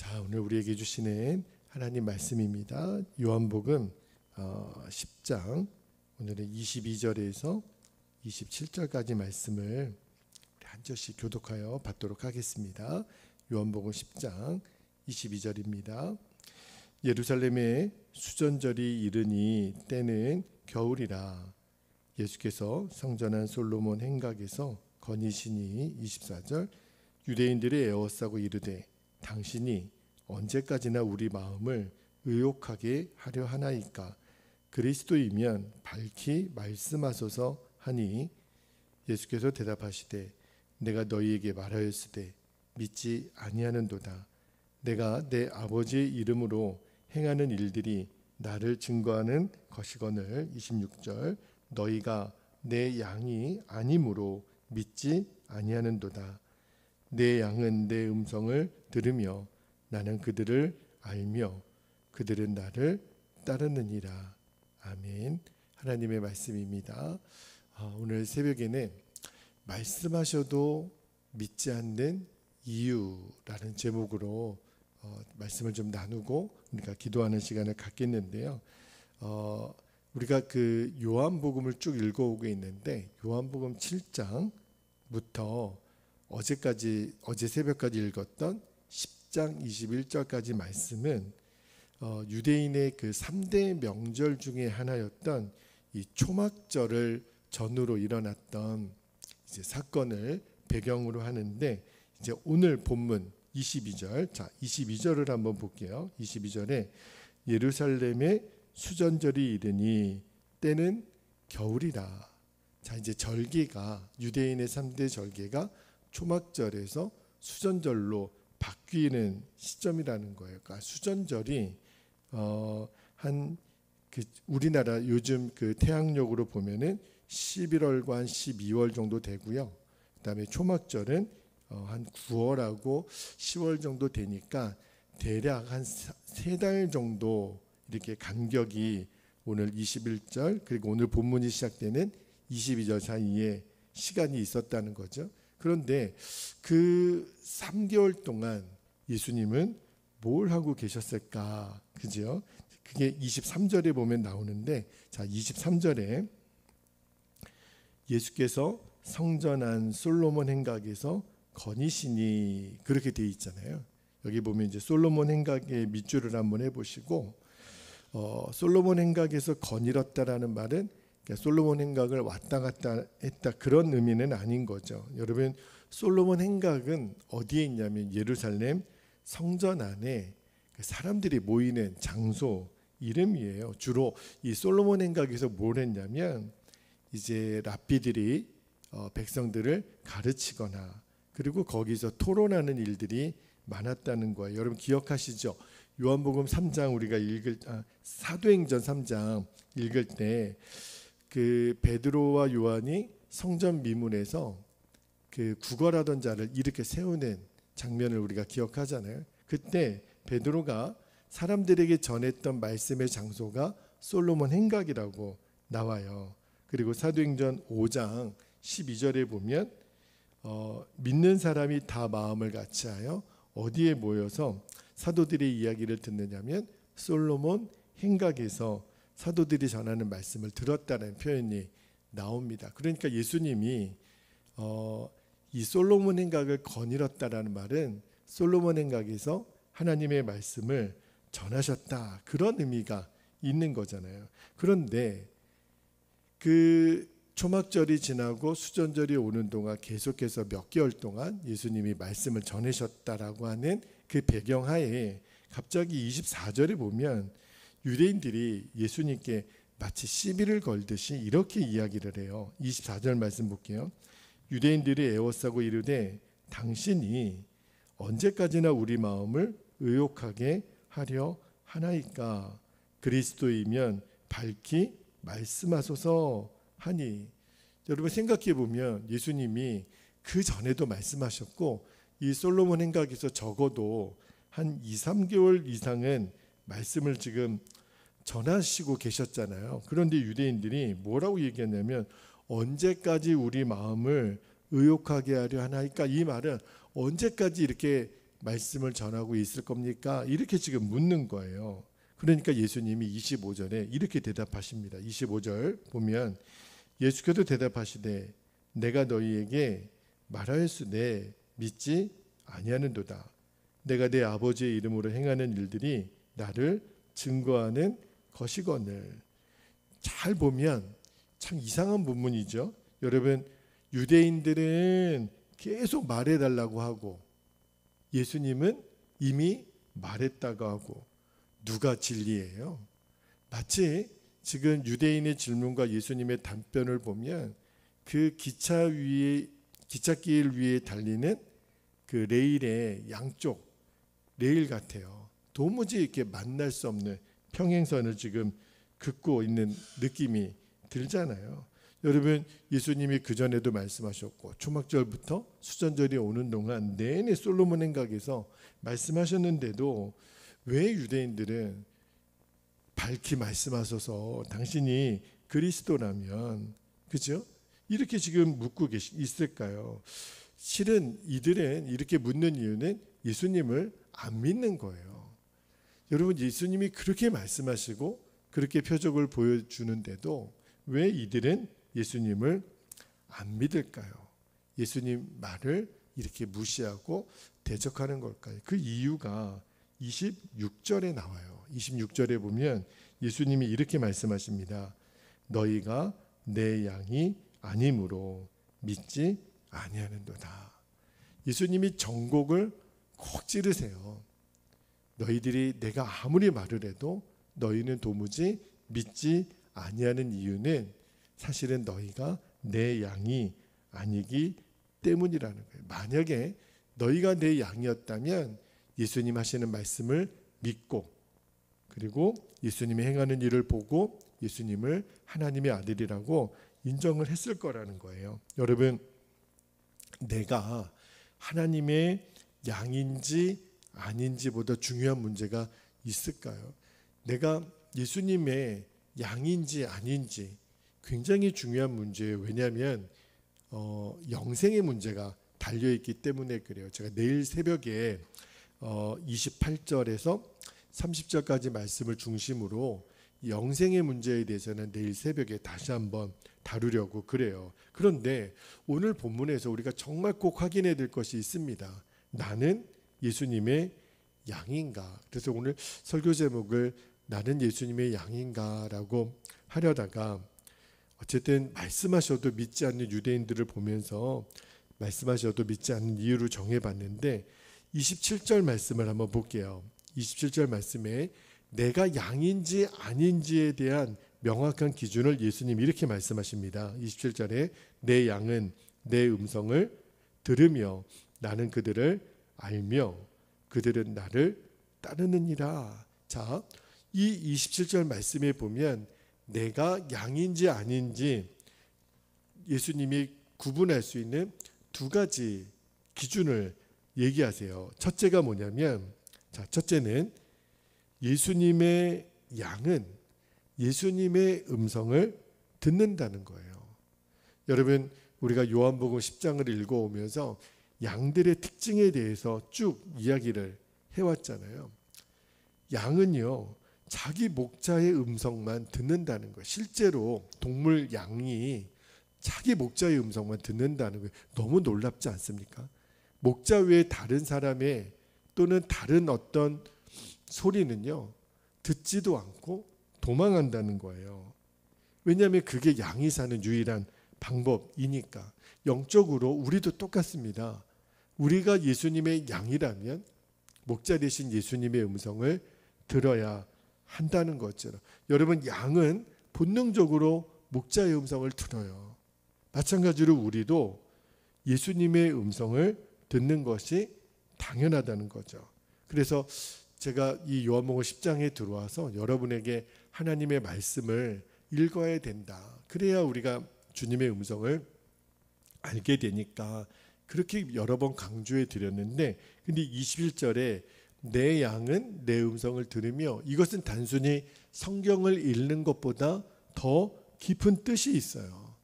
자, 오늘 우리에게 주시는 하나님 말씀입니다. 요한복음 10장 오늘은 22절에서 27절까지 말씀을 한 절씩 교독하여 받도록 하겠습니다. 요한복음 10장 22절입니다. 예루살렘에 수전절이 이르니 때는 겨울이라. 예수께서 성전한 솔로몬 행각에서 거니시니 24절 유대인들이 에워싸고 이르되 당신이 언제까지나 우리 마음을 의욕하게 하려 하나이까. 그리스도이면 밝히 말씀하소서 하니 예수께서 대답하시되 내가 너희에게 말하였으되 믿지 아니하는도다. 내가 내 아버지의 이름으로 행하는 일들이 나를 증거하는 것이거늘. 26절 너희가 내 양이 아니므로 믿지 아니하는도다. 내 양은 내 음성을 들으며 나는 그들을 알며 그들은 나를 따르느니라. 아멘. 하나님의 말씀입니다. 오늘 새벽에는 말씀하셔도 믿지 않는 이유라는 제목으로 말씀을 좀 나누고 우리가 기도하는 시간을 갖겠는데요. 우리가 그 요한복음을 쭉 읽어오고 있는데 요한복음 7장부터 어제 새벽까지 읽었던 10장 21절까지 말씀은 유대인의 그 3대 명절 중에 하나였던 이 초막절을 전후로 일어났던 이제 사건을 배경으로 하는데, 이제 오늘 본문 22절, 자 22절을 한번 볼게요. 22절에 예루살렘에 수전절이 이르니 때는 겨울이라. 자, 이제 절기가 유대인의 3대 절기가 초막절에서 수전절로 바뀌는 시점이라는 거예요. 그러니까 수전절이 우리나라 요즘 그 태양력으로 보면은 11월과 한 12월 정도 되고요. 그다음에 초막절은 한 9월하고 10월 정도 되니까 대략 한 3달 정도 이렇게 간격이 오늘 21절 그리고 오늘 본문이 시작되는 22절 사이에 시간이 있었다는 거죠. 그런데 그 3개월 동안 예수님은 뭘 하고 계셨을까? 그죠? 그게 23절에 보면 나오는데, 자 23절에 예수께서 성전한 솔로몬 행각에서 거니시니 그렇게 돼 있잖아요. 여기 보면 이제 솔로몬 행각의 밑줄을 한번 해보시고, 솔로몬 행각에서 거닐었다라는 말은 솔로몬 행각을 왔다 갔다 했다 그런 의미는 아닌 거죠. 여러분, 솔로몬 행각은 어디에 있냐면 예루살렘 성전 안에 사람들이 모이는 장소 이름이에요. 주로 이 솔로몬 행각에서 뭘 했냐면 이제 랍비들이 백성들을 가르치거나 그리고 거기서 토론하는 일들이 많았다는 거예요. 여러분 기억하시죠? 요한복음 3장 우리가 사도행전 3장 읽을 때 그 베드로와 요한이 성전 미문에서 그 구걸하던 자를 이렇게 세우는 장면을 우리가 기억하잖아요. 그때 베드로가 사람들에게 전했던 말씀의 장소가 솔로몬 행각이라고 나와요. 그리고 사도행전 5장 12절에 보면 믿는 사람이 다 마음을 같이하여 어디에 모여서 사도들의 이야기를 듣느냐면 솔로몬 행각에서 사도들이 전하는 말씀을 들었다는 표현이 나옵니다. 그러니까 예수님이 이 솔로몬 행각을 거닐었다라는 말은 솔로몬 행각에서 하나님의 말씀을 전하셨다 그런 의미가 있는 거잖아요. 그런데 그 초막절이 지나고 수전절이 오는 동안 계속해서 몇 개월 동안 예수님이 말씀을 전하셨다라고 하는 그 배경하에 갑자기 24절에 보면 유대인들이 예수님께 마치 시비를 걸듯이 이렇게 이야기를 해요. 24절 말씀 볼게요. 유대인들이 애워싸고 이르되 당신이 언제까지나 우리 마음을 의욕하게 하려 하나이까. 그리스도이면 밝히 말씀하소서 하니. 여러분 생각해 보면 예수님이 그 전에도 말씀하셨고 이 솔로몬 행각에서 적어도 한 2-3개월 이상은 말씀을 지금 전하시고 계셨잖아요. 그런데 유대인들이 뭐라고 얘기했냐면 언제까지 우리 마음을 의욕하게 하려 하나이까. 이 말은 언제까지 이렇게 말씀을 전하고 있을 겁니까? 이렇게 지금 묻는 거예요. 그러니까 예수님이 25절에 이렇게 대답하십니다. 25절 보면 예수께서 대답하시되 내가 너희에게 말하였으되 믿지 아니하는도다. 내가 내 아버지의 이름으로 행하는 일들이 나를 증거하는 것이거늘. 잘 보면 참 이상한 본문이죠. 여러분, 유대인들은 계속 말해달라고 하고 예수님은 이미 말했다고 하고 누가 진리예요? 마치 지금 유대인의 질문과 예수님의 답변을 보면 그 기찻길 위에 달리는 그 레일의 양쪽 레일 같아요. 도무지 이렇게 만날 수 없는 평행선을 지금 긋고 있는 느낌이 들잖아요. 여러분, 예수님이 그전에도 말씀하셨고 초막절부터 수전절이 오는 동안 내내 솔로몬 행각에서 말씀하셨는데도 왜 유대인들은 밝히 말씀하셔서 당신이 그리스도라면, 그죠? 이렇게 지금 묻고 있을까요? 실은 이들은 이렇게 묻는 이유는 예수님을 안 믿는 거예요. 여러분, 예수님이 그렇게 말씀하시고 그렇게 표적을 보여주는데도 왜 이들은 예수님을 안 믿을까요? 예수님 말을 이렇게 무시하고 대적하는 걸까요? 그 이유가 26절에 나와요. 26절에 보면 예수님이 이렇게 말씀하십니다. 너희가 내 양이 아니므로 믿지 아니하는도다. 예수님이 정곡을 콕 찌르세요. 너희들이 내가 아무리 말을 해도 너희는 도무지 믿지 아니하는 이유는 사실은 너희가 내 양이 아니기 때문이라는 거예요. 만약에 너희가 내 양이었다면 예수님 하시는 말씀을 믿고 그리고 예수님이 행하는 일을 보고 예수님을 하나님의 아들이라고 인정을 했을 거라는 거예요. 여러분, 내가 하나님의 양인지 아닌지보다 중요한 문제가 있을까요? 내가 예수님의 양인지 아닌지 굉장히 중요한 문제예요. 왜냐하면 영생의 문제가 달려있기 때문에 그래요. 제가 내일 새벽에 28절에서 30절까지 말씀을 중심으로 영생의 문제에 대해서는 내일 새벽에 다시 한번 다루려고 그래요. 그런데 오늘 본문에서 우리가 정말 꼭 확인해야 될 것이 있습니다. 나는 예수님의 양인가? 그래서 오늘 설교 제목을 나는 예수님의 양인가라고 하려다가 어쨌든 말씀하셔도 믿지 않는 유대인들을 보면서 말씀하셔도 믿지 않는 이유를 정해봤는데 27절 말씀을 한번 볼게요. 27절 말씀에 내가 양인지 아닌지에 대한 명확한 기준을 예수님이 이렇게 말씀하십니다. 27절에 내 양은 내 음성을 들으며 나는 그들을 알며 그들은 나를 따르느니라. 자, 이 27절 말씀에 보면 내가 양인지 아닌지 예수님이 구분할 수 있는 두 가지 기준을 얘기하세요. 첫째가 뭐냐면, 자, 첫째는 예수님의 양은 예수님의 음성을 듣는다는 거예요. 여러분, 우리가 요한복음 10장을 읽어오면서 양들의 특징에 대해서 쭉 이야기를 해왔잖아요. 양은요, 자기 목자의 음성만 듣는다는 거예요. 실제로 동물 양이 자기 목자의 음성만 듣는다는 거예요. 너무 놀랍지 않습니까? 목자 외에 다른 사람의 또는 다른 어떤 소리는요, 듣지도 않고 도망한다는 거예요. 왜냐하면 그게 양이 사는 유일한 방법이니까. 영적으로 우리도 똑같습니다. 우리가 예수님의 양이라면 목자 되신 예수님의 음성을 들어야 한다는 것처럼, 여러분, 양은 본능적으로 목자의 음성을 들어요. 마찬가지로 우리도 예수님의 음성을 듣는 것이 당연하다는 거죠. 그래서 제가 이 요한복음 10장에 들어와서 여러분에게 하나님의 말씀을 읽어야 된다. 그래야 우리가 주님의 음성을 알게 되니까 그렇게 여러 번 강조해 드렸는데, 근데 21절에 내 양은 내 음성을 들으며, 이것은 단순히 성경을 읽는 것보다 더 깊은 뜻이 있어요.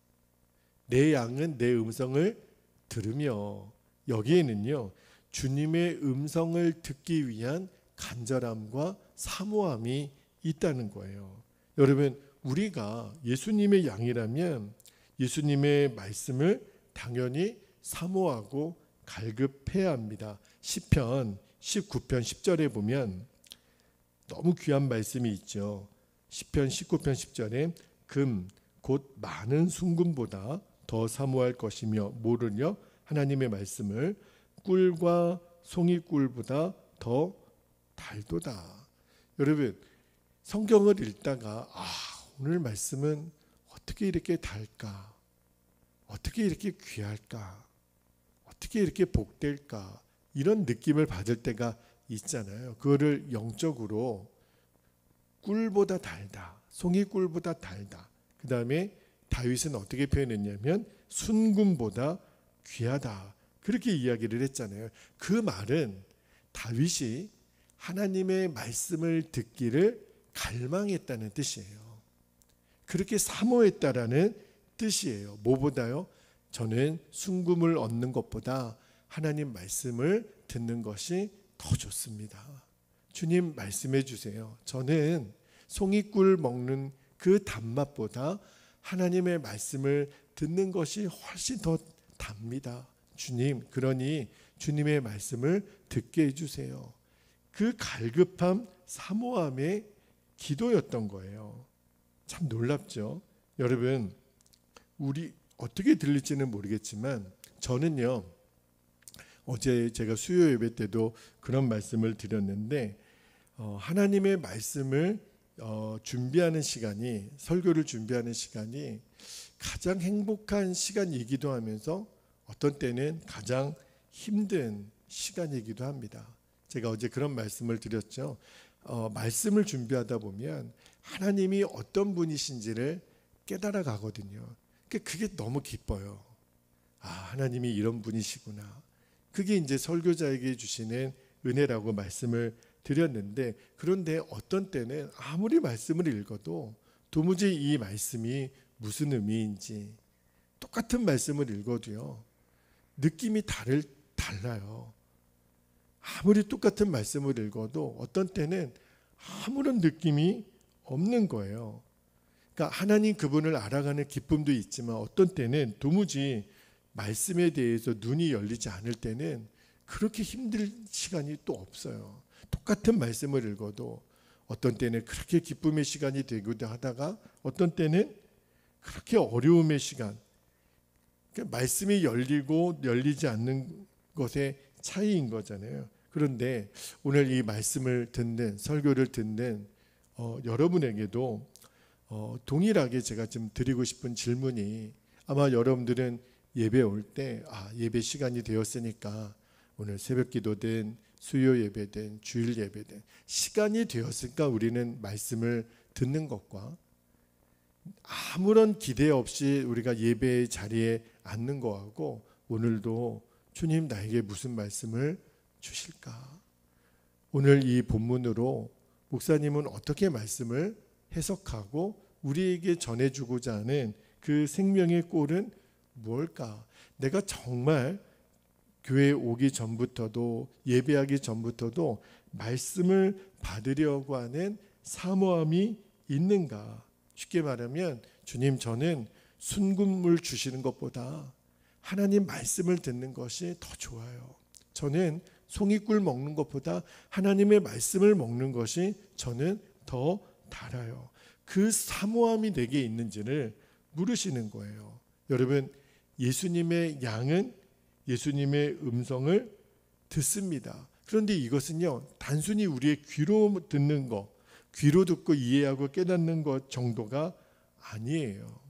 내 양은 내 음성을 들으며, 여기에는요, 주님의 음성을 듣기 위한 간절함과 사모함이 있다는 거예요. 여러분, 우리가 예수님의 양이라면 예수님의 말씀을 당연히 사모하고 갈급해야 합니다. 시편 19편 10절에 보면 너무 귀한 말씀이 있죠. 시편 19편 10절에 금 곧 많은 순금보다 더 사모할 것이며 모르려 하나님의 말씀을 꿀과 송이꿀보다 더 달도다. 여러분, 성경을 읽다가 오늘 말씀은 어떻게 이렇게 달까? 어떻게 이렇게 귀할까? 어떻게 이렇게 복될까? 이런 느낌을 받을 때가 있잖아요. 그거를 영적으로 꿀보다 달다, 송이꿀보다 달다. 그 다음에 다윗은 어떻게 표현했냐면 순금보다 귀하다, 그렇게 이야기를 했잖아요. 그 말은 다윗이 하나님의 말씀을 듣기를 갈망했다는 뜻이에요. 그렇게 사모했다라는 뜻이에요. 뭐보다요? 저는 순금을 얻는 것보다 하나님 말씀을 듣는 것이 더 좋습니다. 주님 말씀해 주세요. 저는 송이꿀 먹는 그 단맛보다 하나님의 말씀을 듣는 것이 훨씬 더 답니다. 주님, 그러니 주님의 말씀을 듣게 해주세요. 그 갈급함, 사모함의 기도였던 거예요. 참 놀랍죠? 여러분, 우리 어떻게 들릴지는 모르겠지만 저는요, 어제 제가 수요 예배 때도 그런 말씀을 드렸는데 하나님의 말씀을 준비하는 시간이, 설교를 준비하는 시간이 가장 행복한 시간이기도 하면서 어떤 때는 가장 힘든 시간이기도 합니다. 제가 어제 그런 말씀을 드렸죠. 말씀을 준비하다 보면 하나님이 어떤 분이신지를 깨달아 가거든요. 그게 너무 기뻐요. 하나님이 이런 분이시구나. 그게 이제 설교자에게 주시는 은혜라고 말씀을 드렸는데, 그런데 어떤 때는 아무리 말씀을 읽어도 도무지 이 말씀이 무슨 의미인지, 똑같은 말씀을 읽어도요 느낌이 달라요. 아무리 똑같은 말씀을 읽어도 어떤 때는 아무런 느낌이 없는 거예요. 그러니까 하나님 그분을 알아가는 기쁨도 있지만 어떤 때는 도무지 말씀에 대해서 눈이 열리지 않을 때는 그렇게 힘들 시간이 또 없어요. 똑같은 말씀을 읽어도 어떤 때는 그렇게 기쁨의 시간이 되기도 하다가 어떤 때는 그렇게 어려움의 시간, 그러니까 말씀이 열리고 열리지 않는 것의 차이인 거잖아요. 그런데 오늘 이 말씀을 듣는, 설교를 듣는 여러분에게도 동일하게 제가 좀 드리고 싶은 질문이, 아마 여러분들은 예배 올 때 예배 시간이 되었으니까 오늘 새벽 기도든 수요 예배든 주일 예배든 시간이 되었으니까 우리는 말씀을 듣는 것과 아무런 기대 없이 우리가 예배의 자리에 앉는 거하고, 오늘도 주님 나에게 무슨 말씀을 주실까? 오늘 이 본문으로 목사님은 어떻게 말씀을 해석하고 우리에게 전해주고자 하는 그 생명의 꼴은 무엇일까? 내가 정말 교회에 오기 전부터도, 예배하기 전부터도 말씀을 받으려고 하는 사모함이 있는가? 쉽게 말하면 주님, 저는 순금을 주시는 것보다 하나님 말씀을 듣는 것이 더 좋아요. 저는 송이꿀 먹는 것보다 하나님의 말씀을 먹는 것이 저는 더 달아요. 그 사모함이 내게 있는지를 물으시는 거예요. 여러분, 예수님의 양은 예수님의 음성을 듣습니다. 그런데 이것은요, 단순히 우리의 귀로 듣는 것, 귀로 듣고 이해하고 깨닫는 것 정도가 아니에요.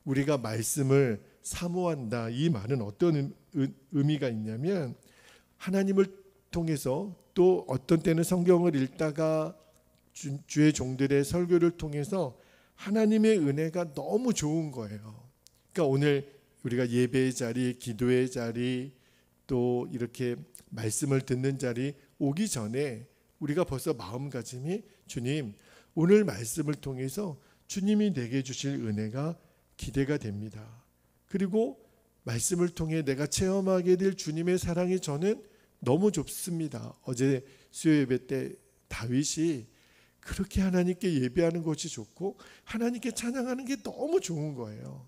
우리가 말씀을 사모한다, 이 말은 어떤 의미가 있냐면, 하나님을 통해서, 또 어떤 때는 성경을 읽다가 주의 종들의 설교를 통해서 하나님의 은혜가 너무 좋은 거예요. 그러니까 오늘 우리가 예배의 자리, 기도의 자리, 또 이렇게 말씀을 듣는 자리 오기 전에 우리가 벌써 마음가짐이, 주님, 오늘 말씀을 통해서 주님이 내게 주실 은혜가 기대가 됩니다. 그리고 말씀을 통해 내가 체험하게 될 주님의 사랑이 저는 너무 좁습니다. 어제 수요 예배 때 다윗이 그렇게 하나님께 예배하는 것이 좋고 하나님께 찬양하는 게 너무 좋은 거예요.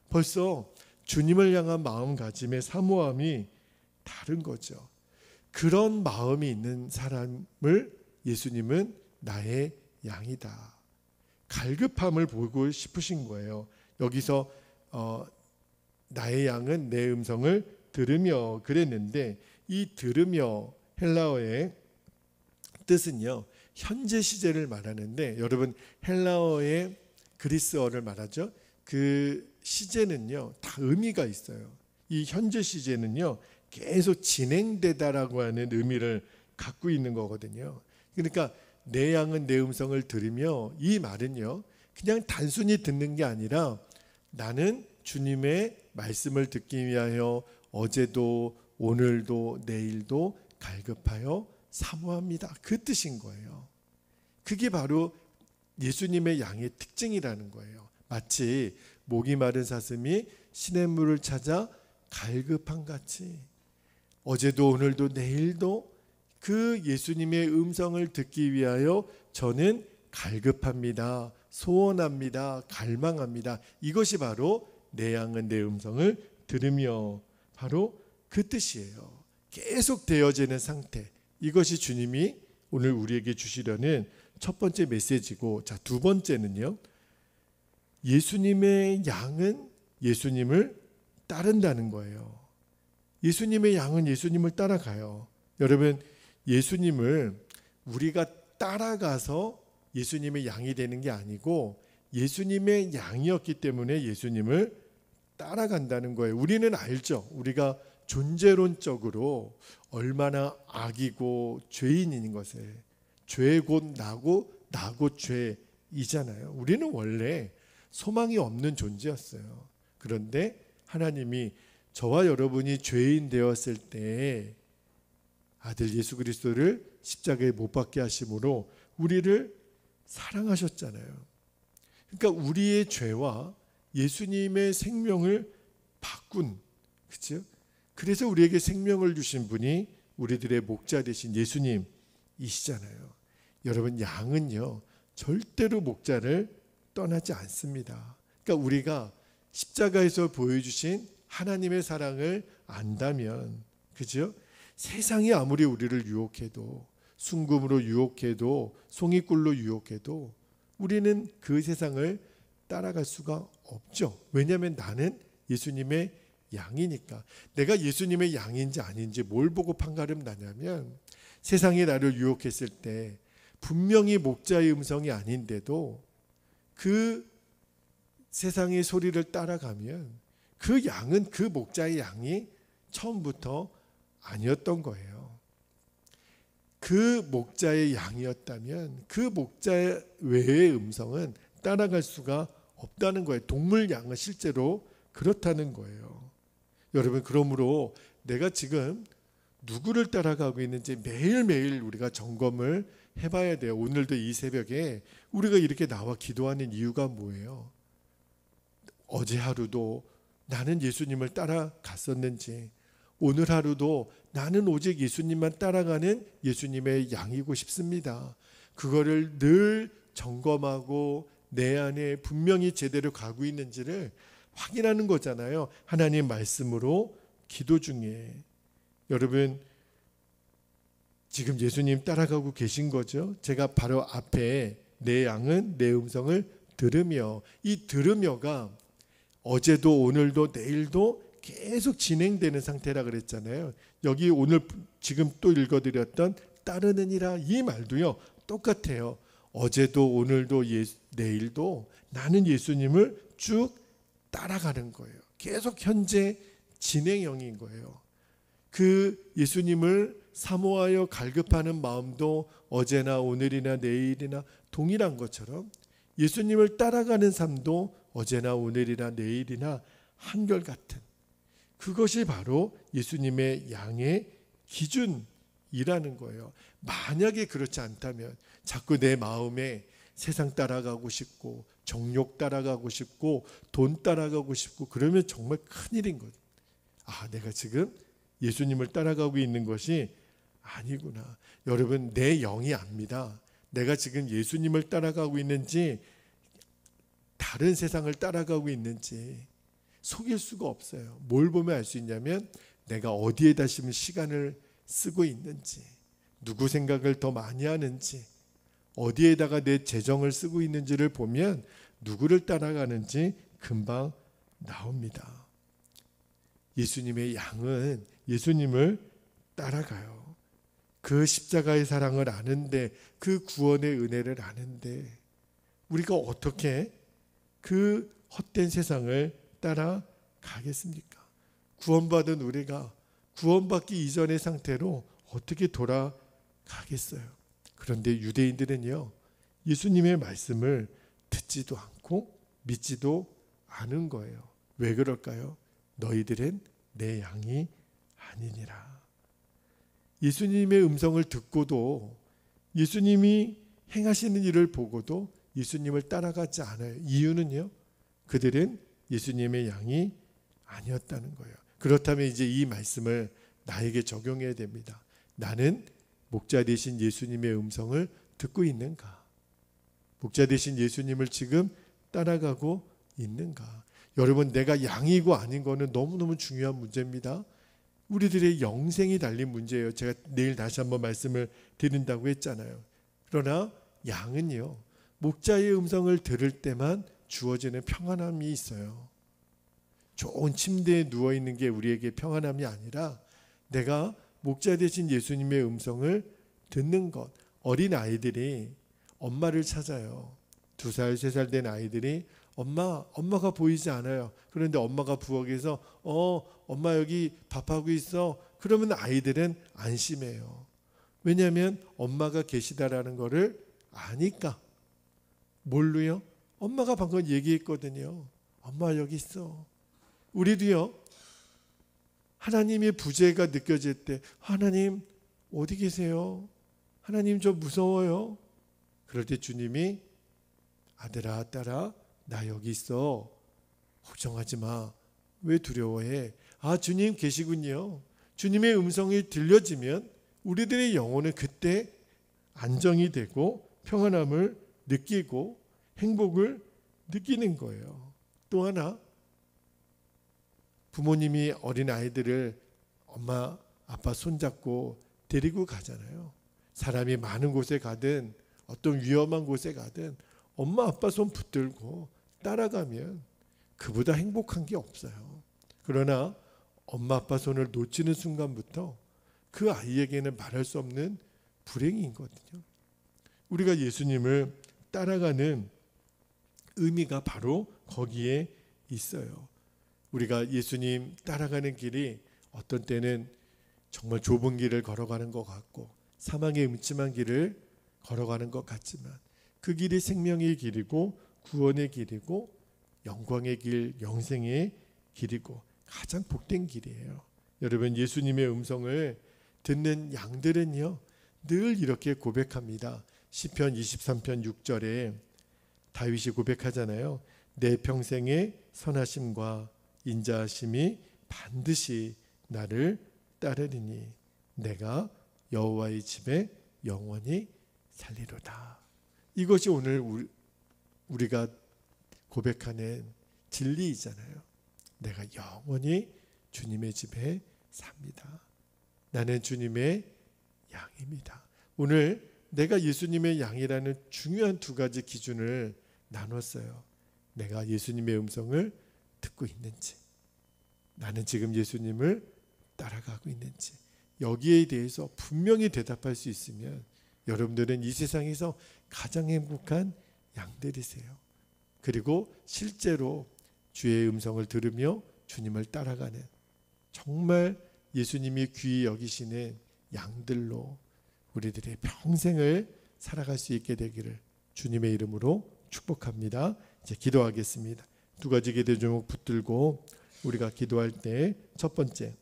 벌써 주님을 향한 마음가짐의 사모함이 다른 거죠. 그런 마음이 있는 사람을 예수님은 나의 양이다. 갈급함을 보고 싶으신 거예요. 여기서 나의 양은 내 음성을 들으며 그랬는데, 이 들으며 헬라어의 뜻은요, 현재 시제를 말하는데, 여러분 헬라어의 그리스어를 말하죠. 그 시제는요 다 의미가 있어요. 이 현재 시제는요 계속 진행되다라고 하는 의미를 갖고 있는 거거든요. 그러니까 내 양은 내 음성을 들으며, 이 말은요 그냥 단순히 듣는 게 아니라 나는 주님의 말씀을 듣기 위하여 어제도 오늘도 내일도 갈급하여 사모합니다. 그 뜻인 거예요. 그게 바로 예수님의 양의 특징이라는 거예요. 마치 목이 마른 사슴이 시냇물을 찾아 갈급한 같이 어제도 오늘도 내일도 그 예수님의 음성을 듣기 위하여 저는 갈급합니다. 소원합니다. 갈망합니다. 이것이 바로 내 양은 내 음성을 들으며, 바로 그 뜻이에요. 계속 되어지는 상태. 이것이 주님이 오늘 우리에게 주시려는 첫 번째 메시지고, 자, 두 번째는요, 예수님의 양은 예수님을 따른다는 거예요. 예수님의 양은 예수님을 따라가요. 여러분, 예수님을 우리가 따라가서 예수님의 양이 되는 게 아니고 예수님의 양이었기 때문에 예수님을 따라간다는 거예요. 우리는 알죠. 우리가 존재론적으로 얼마나 악이고 죄인인 것을, 죄 곧 나고 나고 죄이잖아요. 우리는 원래 소망이 없는 존재였어요. 그런데 하나님이 저와 여러분이 죄인 되었을 때 아들 예수 그리스도를 십자가에 못 박게 하심으로 우리를 사랑하셨잖아요. 그러니까 우리의 죄와 예수님의 생명을 바꾼, 그렇죠? 그래서 우리에게 생명을 주신 분이 우리들의 목자 되신 예수님이시잖아요. 여러분, 양은요 절대로 목자를 떠나지 않습니다. 그러니까 우리가 십자가에서 보여주신 하나님의 사랑을 안다면, 그죠? 세상이 아무리 우리를 유혹해도, 순금으로 유혹해도, 송이꿀로 유혹해도 우리는 그 세상을 따라갈 수가 없죠. 왜냐하면 나는 예수님의 양이니까. 내가 예수님의 양인지 아닌지 뭘 보고 판가름 나냐면, 세상이 나를 유혹했을 때 분명히 목자의 음성이 아닌데도 그 세상의 소리를 따라가면 그 양은 그 목자의 양이 처음부터 아니었던 거예요. 그 목자의 양이었다면 그 목자 외의 음성은 따라갈 수가 없다는 거예요. 동물 양은 실제로 그렇다는 거예요. 여러분, 그러므로 내가 지금 누구를 따라가고 있는지 매일매일 우리가 점검을 해봐야 돼요. 오늘도 이 새벽에 우리가 이렇게 나와 기도하는 이유가 뭐예요? 어제 하루도 나는 예수님을 따라갔었는지, 오늘 하루도 나는 오직 예수님만 따라가는 예수님의 양이고 싶습니다. 그거를 늘 점검하고 내 안에 분명히 제대로 가고 있는지를 확인하는 거잖아요. 하나님 말씀으로 기도 중에. 여러분, 지금 예수님 따라가고 계신 거죠. 제가 바로 앞에 내 양은 내 음성을 들으며, 이 들으며가 어제도 오늘도 내일도 계속 진행되는 상태라 그랬잖아요. 여기 오늘 지금 또 읽어드렸던 따르느니라, 이 말도요 똑같아요. 어제도 오늘도 내일도 나는 예수님을 쭉 따라가는 거예요. 계속 현재 진행형인 거예요. 그 예수님을 사모하여 갈급하는 마음도 어제나 오늘이나 내일이나 동일한 것처럼 예수님을 따라가는 삶도 어제나 오늘이나 내일이나 한결같은, 그것이 바로 예수님의 양의 기준이라는 거예요. 만약에 그렇지 않다면 자꾸 내 마음에 세상 따라가고 싶고 정욕 따라가고 싶고 돈 따라가고 싶고 그러면 정말 큰일인 거죠. 아, 내가 지금 예수님을 따라가고 있는 것이 아니구나. 여러분, 내 영이 압니다. 내가 지금 예수님을 따라가고 있는지 다른 세상을 따라가고 있는지 속일 수가 없어요. 뭘 보면 알 수 있냐면 내가 어디에다 지금 시간을 쓰고 있는지, 누구 생각을 더 많이 하는지, 어디에다가 내 재정을 쓰고 있는지를 보면 누구를 따라가는지 금방 나옵니다. 예수님의 양은 예수님을 따라가요. 그 십자가의 사랑을 아는데, 그 구원의 은혜를 아는데 우리가 어떻게 그 헛된 세상을 따라가겠습니까? 구원받은 우리가 구원받기 이전의 상태로 어떻게 돌아가겠어요? 그런데 유대인들은요, 예수님의 말씀을 듣지도 않고 믿지도 않은 거예요. 왜 그럴까요? 너희들은 내 양이 아니니라. 예수님의 음성을 듣고도, 예수님이 행하시는 일을 보고도 예수님을 따라가지 않아요. 이유는요, 그들은 예수님의 양이 아니었다는 거예요. 그렇다면 이제 이 말씀을 나에게 적용해야 됩니다. 나는 목자 되신 예수님의 음성을 듣고 있는가? 목자 되신 예수님을 지금 따라가고 있는가? 여러분, 내가 양이고 아닌 거는 너무너무 중요한 문제입니다. 우리들의 영생이 달린 문제예요. 제가 내일 다시 한번 말씀을 드린다고 했잖아요. 그러나 양은요, 목자의 음성을 들을 때만 주어지는 평안함이 있어요. 좋은 침대에 누워있는 게 우리에게 평안함이 아니라 내가 목자 되신 예수님의 음성을 듣는 것. 어린 아이들이 엄마를 찾아요. 2살, 3살 된 아이들이 엄마가 보이지 않아요. 그런데 엄마가 부엌에서 엄마 여기 밥하고 있어. 그러면 아이들은 안심해요. 왜냐하면 엄마가 계시다라는 거를 아니까. 뭘로요? 엄마가 방금 얘기했거든요. 엄마 여기 있어. 우리도요, 하나님의 부재가 느껴질 때 하나님 어디 계세요? 하나님 저 무서워요. 그럴 때 주님이 아들아 딸아 나 여기 있어. 걱정하지 마. 왜 두려워해? 아, 주님 계시군요. 주님의 음성이 들려지면 우리들의 영혼은 그때 안정이 되고 평안함을 느끼고 행복을 느끼는 거예요. 또 하나, 부모님이 어린 아이들을 엄마 아빠 손잡고 데리고 가잖아요. 사람이 많은 곳에 가든 어떤 위험한 곳에 가든 엄마 아빠 손 붙들고 따라가면 그보다 행복한 게 없어요. 그러나 엄마 아빠 손을 놓치는 순간부터 그 아이에게는 말할 수 없는 불행이거든요. 우리가 예수님을 따라가는 의미가 바로 거기에 있어요. 우리가 예수님 따라가는 길이 어떤 때는 정말 좁은 길을 걸어가는 것 같고 사망의 음침한 길을 걸어가는 것 같지만 그 길이 생명의 길이고 구원의 길이고 영광의 길, 영생의 길이고 가장 복된 길이에요. 여러분, 예수님의 음성을 듣는 양들은요 늘 이렇게 고백합니다. 시편 23편 6절에 다윗이 고백하잖아요. 내 평생의 선하심과 인자하심이 반드시 나를 따르리니 내가 여호와의 집에 영원히 살리로다. 이것이 오늘 우리가 고백하는 진리이잖아요. 내가 영원히 주님의 집에 삽니다. 나는 주님의 양입니다. 오늘 내가 예수님의 양이라는 중요한 2가지 기준을 나눴어요. 내가 예수님의 음성을 듣고 있는지, 나는 지금 예수님을 따라가고 있는지, 여기에 대해서 분명히 대답할 수 있으면 여러분들은 이 세상에서 가장 행복한 양들이세요. 그리고 실제로 주의 음성을 들으며 주님을 따라가는 정말 예수님이 귀히 여기시는 양들로 우리들의 평생을 살아갈 수 있게 되기를 주님의 이름으로 축복합니다. 이제 기도하겠습니다. 2가지 기도 제목 붙들고 우리가 기도할 때 첫 번째,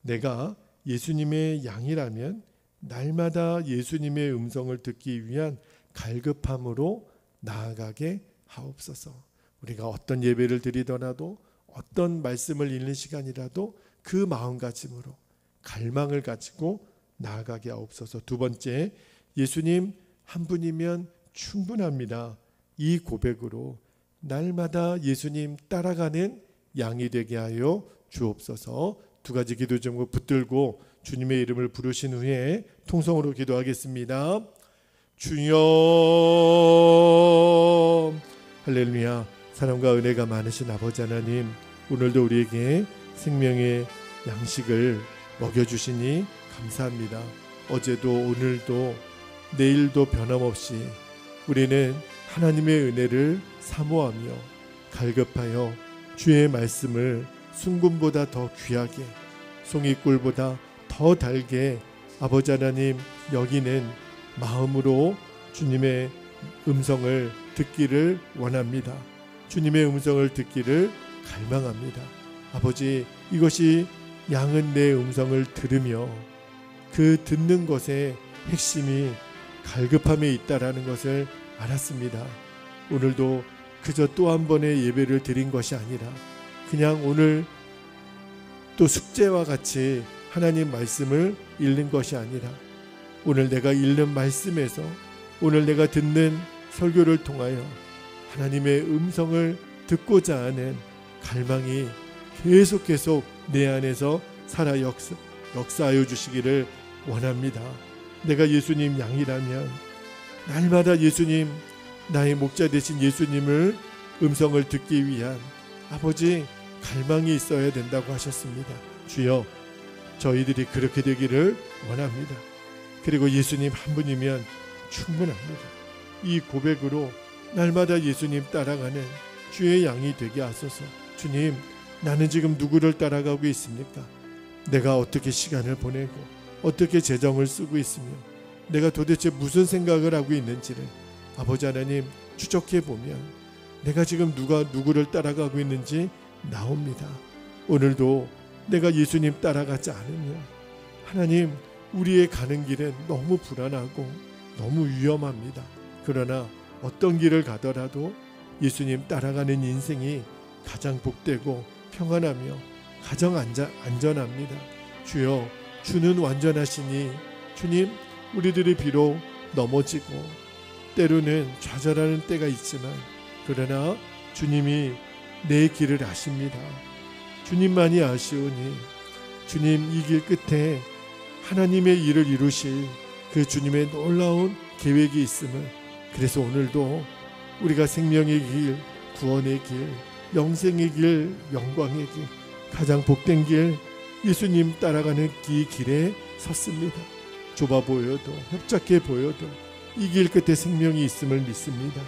내가 예수님의 양이라면 날마다 예수님의 음성을 듣기 위한 갈급함으로 나아가게 하옵소서. 우리가 어떤 예배를 드리더라도 어떤 말씀을 읽는 시간이라도 그 마음가짐으로 갈망을 가지고 나아가게 하옵소서. 두 번째, 예수님 한 분이면 충분합니다. 이 고백으로 날마다 예수님 따라가는 양이 되게 하여 주옵소서. 두 가지 기도 제목 붙들고 주님의 이름을 부르신 후에 통성으로 기도하겠습니다. 주여, 할렐루야. 사랑과 은혜가 많으신 아버지 하나님, 오늘도 우리에게 생명의 양식을 먹여주시니 감사합니다. 어제도 오늘도 내일도 변함없이 우리는 하나님의 은혜를 사모하며 갈급하여 주의 말씀을 순금보다 더 귀하게, 송이꿀보다 더 달게 아버지 하나님 여기는 마음으로 주님의 음성을 듣기를 원합니다. 주님의 음성을 듣기를 갈망합니다. 아버지, 이것이 양은 내 음성을 들으며 그 듣는 것의 핵심이 갈급함에 있다라는 것을 알았습니다. 오늘도 그저 또 한 번의 예배를 드린 것이 아니라 그냥 오늘 또 숙제와 같이 하나님 말씀을 읽는 것이 아니라 오늘 내가 읽는 말씀에서, 오늘 내가 듣는 설교를 통하여 하나님의 음성을 듣고자 하는 갈망이 계속 내 안에서 살아 역사하여 주시기를 원합니다. 내가 예수님 양이라면 날마다 예수님, 나의 목자 되신 예수님을 음성을 듣기 위한 아버지 갈망이 있어야 된다고 하셨습니다. 주여, 저희들이 그렇게 되기를 원합니다. 그리고 예수님 한 분이면 충분합니다. 이 고백으로 날마다 예수님 따라가는 주의 양이 되게 하소서. 주님, 나는 지금 누구를 따라가고 있습니까? 내가 어떻게 시간을 보내고 어떻게 재정을 쓰고 있으며 내가 도대체 무슨 생각을 하고 있는지를 아버지 하나님 추적해 보면 내가 지금 누구를 따라가고 있는지 나옵니다. 오늘도 내가 예수님 따라가지 않으면 하나님, 우리의 가는 길은 너무 불안하고 너무 위험합니다. 그러나 어떤 길을 가더라도 예수님 따라가는 인생이 가장 복되고 평안하며 가장 안전합니다. 주여, 주는 완전하시니 주님, 우리들이 비록 넘어지고 때로는 좌절하는 때가 있지만 그러나 주님이 내 길을 아십니다. 주님만이 아시오니 주님 이 길 끝에 하나님의 일을 이루실 그 주님의 놀라운 계획이 있음을, 그래서 오늘도 우리가 생명의 길, 구원의 길, 영생의 길, 영광의 길, 가장 복된 길 예수님 따라가는 이 길에 섰습니다. 좁아 보여도 협착해 보여도 이 길 끝에 생명이 있음을 믿습니다.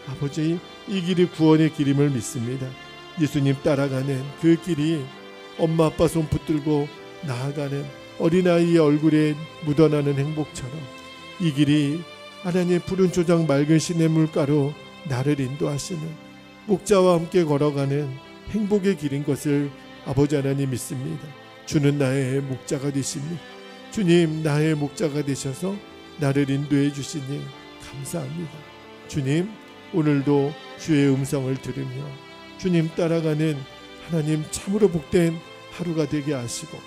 아버지, 이 길이 구원의 길임을 믿습니다. 예수님 따라가는 그 길이 엄마 아빠 손 붙들고 나아가는 어린아이의 얼굴에 묻어나는 행복처럼 이 길이 하나님의 푸른 초장 맑은 시냇물가로 나를 인도하시는 목자와 함께 걸어가는 행복의 길인 것을 아버지 하나님 믿습니다. 주는 나의 목자가 되십니다. 주님, 나의 목자가 되셔서 나를 인도해 주시니 감사합니다. 주님, 오늘도 주의 음성을 들으며 주님 따라가는 하나님 참으로 복된 하루가 되게 하시고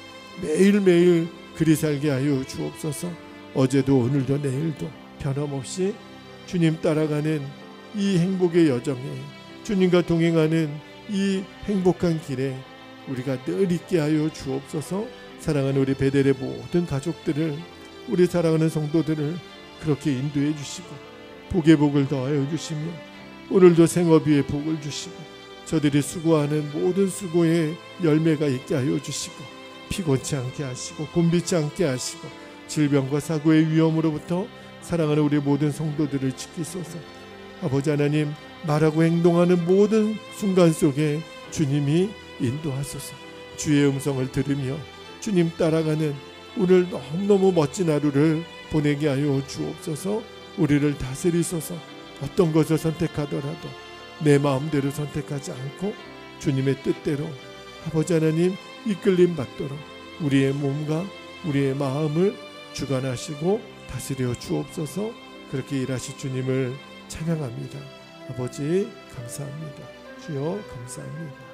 매일매일 그리 살게 하여 주옵소서. 어제도 오늘도 내일도 변함없이 주님 따라가는 이 행복의 여정에, 주님과 동행하는 이 행복한 길에 우리가 늘 있게 하여 주옵소서. 사랑하는 우리 베델의 모든 가족들을, 우리 사랑하는 성도들을 그렇게 인도해 주시고 복의 복을 더하여 주시며 오늘도 생업 위에 복을 주시고 저들이 수고하는 모든 수고에 열매가 있게 하여 주시고 피곤치 않게 하시고 곤비치 않게 하시고 질병과 사고의 위험으로부터 사랑하는 우리 모든 성도들을 지키소서. 아버지 하나님, 말하고 행동하는 모든 순간 속에 주님이 인도하소서. 주의 음성을 들으며 주님 따라가는 오늘 너무너무 멋진 하루를 보내게 하여 주옵소서. 우리를 다스리소서. 어떤 것을 선택하더라도 내 마음대로 선택하지 않고 주님의 뜻대로 아버지 하나님 이끌림 받도록 우리의 몸과 우리의 마음을 주관하시고 다스려 주옵소서. 그렇게 일하실 주님을 찬양합니다. 아버지 감사합니다. 주여 감사합니다.